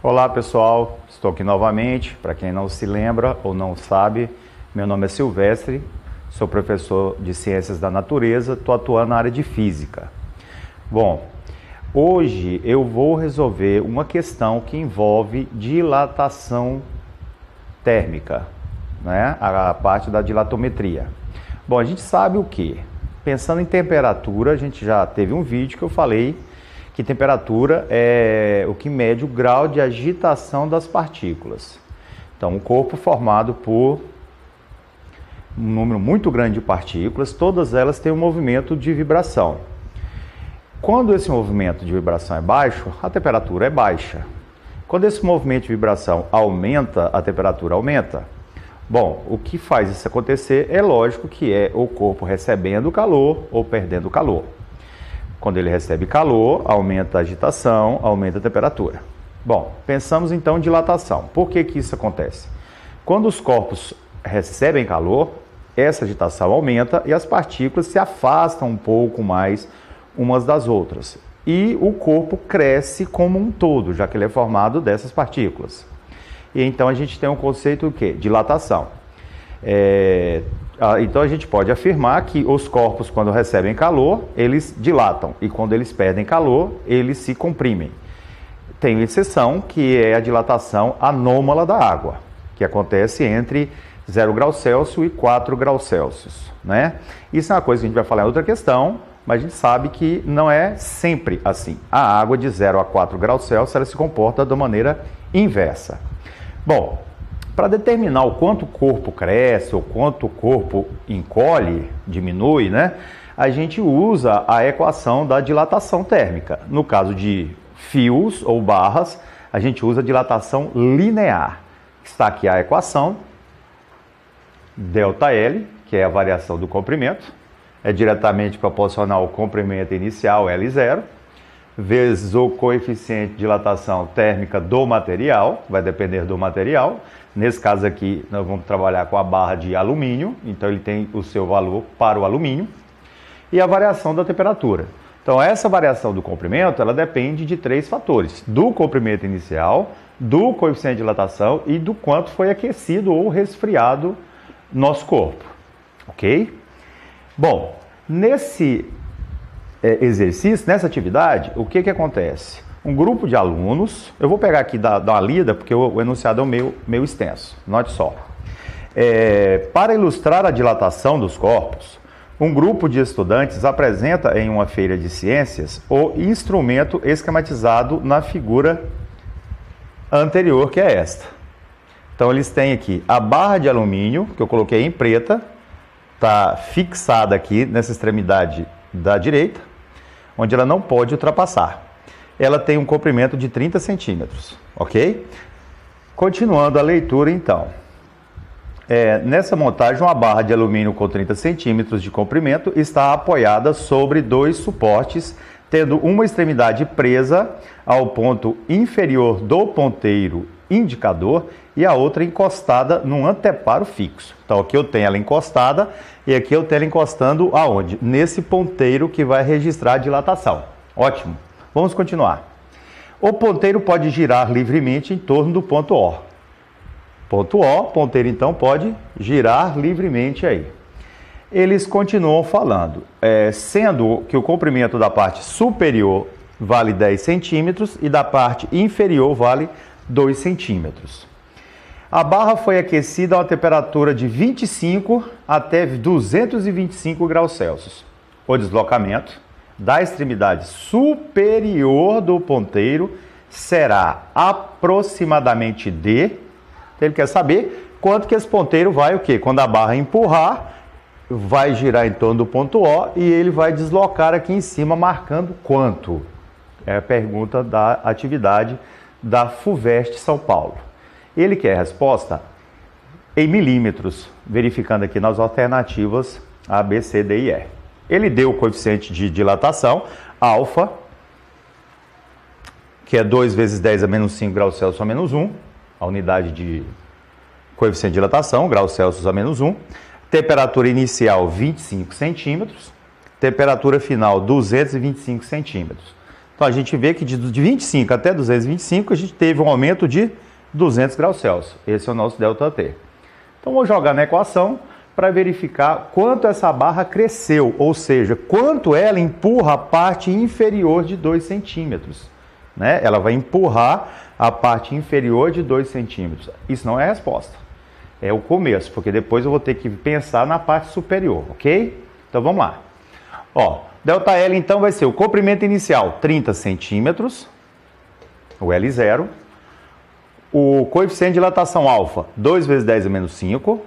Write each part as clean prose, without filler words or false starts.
Olá pessoal, estou aqui novamente. Para quem não se lembra ou não sabe, meu nome é Silvestre, sou professor de Ciências da Natureza, estou atuando na área de Física. Bom, hoje eu vou resolver uma questão que envolve dilatação térmica, né? A parte da dilatometria. Bom, a gente sabe o que? Pensando em temperatura, a gente já teve um vídeo que eu falei que temperatura é o que mede o grau de agitação das partículas. Então, um corpo formado por um número muito grande de partículas, todas elas têm um movimento de vibração. Quando esse movimento de vibração é baixo, a temperatura é baixa. Quando esse movimento de vibração aumenta, a temperatura aumenta. Bom, o que faz isso acontecer é lógico que é o corpo recebendo calor ou perdendo calor. Quando ele recebe calor, aumenta a agitação, aumenta a temperatura. Bom, pensamos então em dilatação. Por que isso acontece? Quando os corpos recebem calor, essa agitação aumenta e as partículas se afastam um pouco mais umas das outras. E o corpo cresce como um todo, já que ele é formado dessas partículas. E então a gente tem um conceito o quê? Dilatação. Então a gente pode afirmar que os corpos, quando recebem calor, eles dilatam, e quando eles perdem calor, eles se comprimem. Tem uma exceção, que é a dilatação anômala da água, que acontece entre 0 graus Celsius e 4 graus Celsius, né? Isso é uma coisa que a gente vai falar em outra questão, mas a gente sabe que não é sempre assim. A água de 0 a 4 graus Celsius ela se comporta da maneira inversa. Bom, para determinar o quanto o corpo cresce ou quanto o corpo encolhe, diminui, né? A gente usa a equação da dilatação térmica. No caso de fios ou barras, a gente usa a dilatação linear. Está aqui a equação, ΔL, que é a variação do comprimento, é diretamente proporcional ao comprimento inicial, L0, vezes o coeficiente de dilatação térmica do material, vai depender do material. Nesse caso aqui, nós vamos trabalhar com a barra de alumínio, então ele tem o seu valor para o alumínio, e a variação da temperatura. Então, essa variação do comprimento, ela depende de 3 fatores: do comprimento inicial, do coeficiente de dilatação e do quanto foi aquecido ou resfriado nosso corpo, ok? Bom, nesse exercício, nessa atividade, o que acontece? Um grupo de alunos, eu vou pegar aqui dar uma lida, porque o enunciado é meio extenso, note só. Para ilustrar a dilatação dos corpos, um grupo de estudantes apresenta em uma feira de ciências o instrumento esquematizado na figura anterior, que é esta. Então, eles têm aqui a barra de alumínio, que eu coloquei em preta, está fixada aqui nessa extremidade da direita, onde ela não pode ultrapassar. Ela tem um comprimento de 30 centímetros, ok? Continuando a leitura, então. Nessa montagem, uma barra de alumínio com 30 centímetros de comprimento está apoiada sobre 2 suportes, tendo uma extremidade presa ao ponto inferior do ponteiro indicador e a outra encostada num anteparo fixo. Então, aqui eu tenho ela encostada e aqui eu tenho ela encostando aonde? Nesse ponteiro que vai registrar a dilatação. Ótimo. Vamos continuar. O ponteiro pode girar livremente em torno do ponto O. Ponto O, ponteiro então pode girar livremente aí. Eles continuam falando, sendo que o comprimento da parte superior vale 10 centímetros e da parte inferior vale 2 centímetros. A barra foi aquecida a uma temperatura de 25 até 225 graus Celsius. O deslocamento da extremidade superior do ponteiro será aproximadamente d. Ele quer saber quanto que esse ponteiro vai o quê? Quando a barra empurrar, vai girar em torno do ponto O e ele vai deslocar aqui em cima, marcando quanto? É a pergunta da atividade da FUVEST São Paulo. Ele quer a resposta em milímetros, verificando aqui nas alternativas A, B, C, D e E. Ele deu o coeficiente de dilatação, alfa, que é 2 vezes 10 a menos 5 graus Celsius a menos 1, a unidade de coeficiente de dilatação, graus Celsius a menos 1. Temperatura inicial, 25 centímetros. Temperatura final, 225 centímetros. Então a gente vê que de 25 até 225 a gente teve um aumento de 200 graus Celsius. Esse é o nosso ΔT. Então vou jogar na equação para verificar quanto essa barra cresceu, ou seja, quanto ela empurra a parte inferior de 2 centímetros. Né? Ela vai empurrar a parte inferior de 2 centímetros. Isso não é a resposta. É o começo, porque depois eu vou ter que pensar na parte superior, ok? Então vamos lá. Ó, ΔL então vai ser o comprimento inicial 30 centímetros, o L0. O coeficiente de dilatação alfa, 2 vezes 10 a menos 5.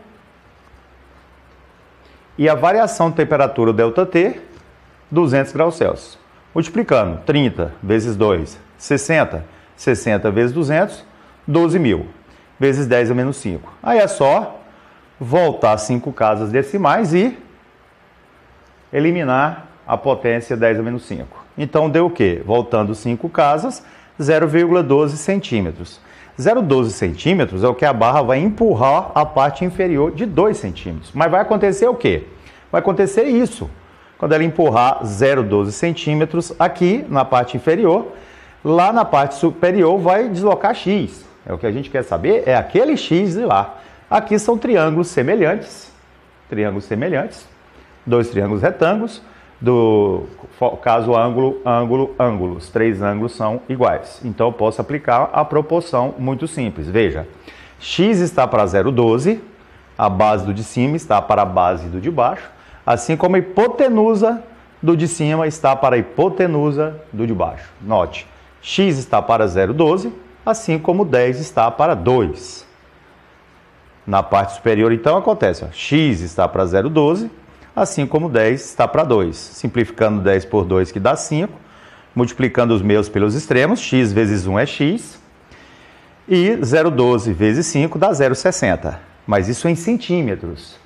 E a variação de temperatura, o ΔT, 200 graus Celsius. Multiplicando, 30 vezes 2, 60. 60 vezes 200, 12.000. Vezes 10 a menos 5. Aí é só voltar 5 casas decimais e eliminar a potência 10 a menos 5. Então deu o quê? Voltando 5 casas, 0,12 centímetros. 0,12 centímetros é o que a barra vai empurrar a parte inferior de 2 centímetros. Mas vai acontecer o quê? Vai acontecer isso. Quando ela empurrar 0,12 centímetros aqui na parte inferior, lá na parte superior vai deslocar X. É o que a gente quer saber, é aquele X de lá. Aqui são triângulos semelhantes. Triângulos semelhantes. 2 triângulos retângulos. Do caso ângulo, ângulo, ângulos. 3 ângulos são iguais. Então eu posso aplicar a proporção muito simples. Veja, X está para 0,12, a base do de cima está para a base do de baixo, assim como a hipotenusa do de cima está para a hipotenusa do de baixo. Note, X está para 0,12, assim como 10 está para 2. Na parte superior, então, acontece, ó, X está para 0,12, assim como 10 está para 2. Simplificando 10 por 2, que dá 5. Multiplicando os meios pelos extremos, x vezes 1 é x. E 0,12 vezes 5 dá 0,60. Mas isso é em centímetros.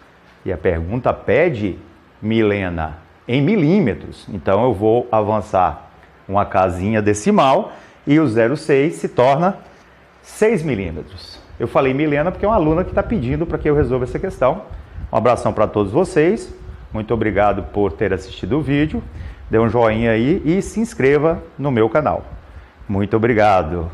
E a pergunta pede, Milena, em milímetros. Então eu vou avançar uma casinha decimal e o 0,6 se torna 6 milímetros. Eu falei Milena porque é uma aluna que está pedindo para que eu resolva essa questão. Um abração para todos vocês. Muito obrigado por ter assistido o vídeo. Dê um joinha aí e se inscreva no meu canal. Muito obrigado.